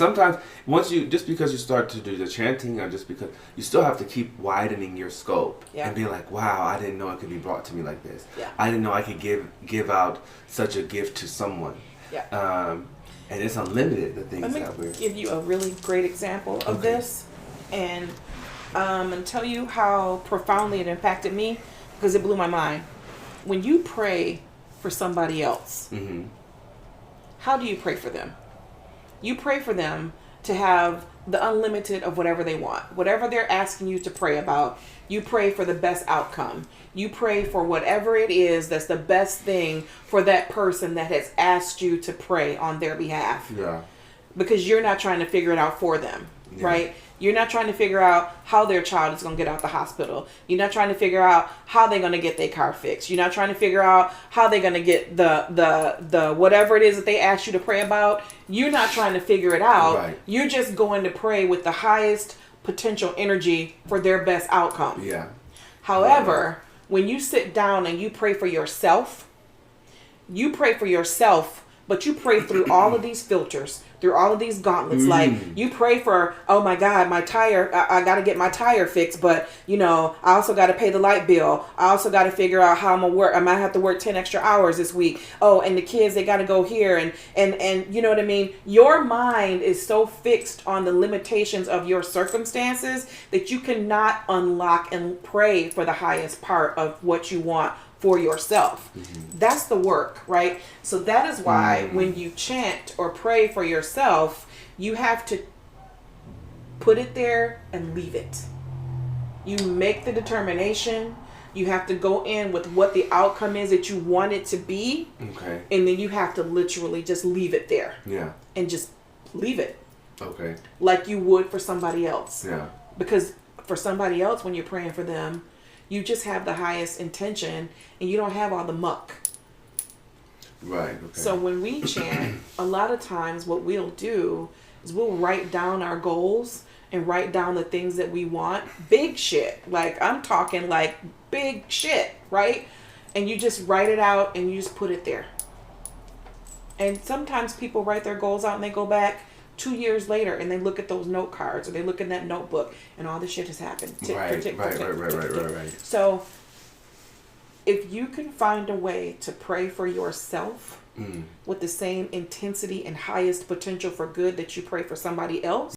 Sometimes just because you start to do the chanting, or just because you still have to keep widening your scope and be like, wow, I didn't know it could be brought to me like this. I didn't know I could give out such a gift to someone. And it's unlimited, the things that we're... Let me give you a really great example of this, and tell you how profoundly it impacted me, because it blew my mind. When you pray for somebody else, how do you pray for them? You pray for them to have the unlimited of whatever they want. Whatever they're asking you to pray about, you pray for the best outcome. You pray for whatever it is that's the best thing for that person that has asked you to pray on their behalf. Yeah. Because you're not trying to figure it out for them, right? You're not trying to figure out how their child is going to get out the hospital. You're not trying to figure out how they're going to get their car fixed. You're not trying to figure out how they're going to get the whatever it is that they asked you to pray about. You're not trying to figure it out. Right. You're just going to pray with the highest potential energy for their best outcome. Yeah. However, when you sit down and you pray for yourself, but you pray through all of these filters, through all of these gauntlets. Like, you pray for, oh my God, my tire, I got to get my tire fixed, but, I also got to pay the light bill. I also got to figure out how I'm going to work. I might have to work 10 extra hours this week. Oh, and the kids, they got to go here. And you know what I mean? Your mind is so fixed on the limitations of your circumstances that you cannot unlock and pray for the highest part of what you want for yourself. That's the work, right? So that is why when you chant or pray for yourself, you have to put it there and leave it. You make the determination. You have to go in with what the outcome is that you want it to be. Okay. And then you have to literally just leave it there. Yeah. And just leave it. Okay. Like you would for somebody else. Yeah. Because for somebody else, when you're praying for them, you just have the highest intention and you don't have all the muck. Right. Okay. So when we chant, a lot of times what we'll do is we'll write down our goals and write down the things that we want. Big shit. Like, I'm talking like big shit, right? And you just write it out and you just put it there. And sometimes people write their goals out and they go back 2 years later and they look at those note cards or they look in that notebook and all this shit has happened. Right. So if you can find a way to pray for yourself with the same intensity and highest potential for good that you pray for somebody else,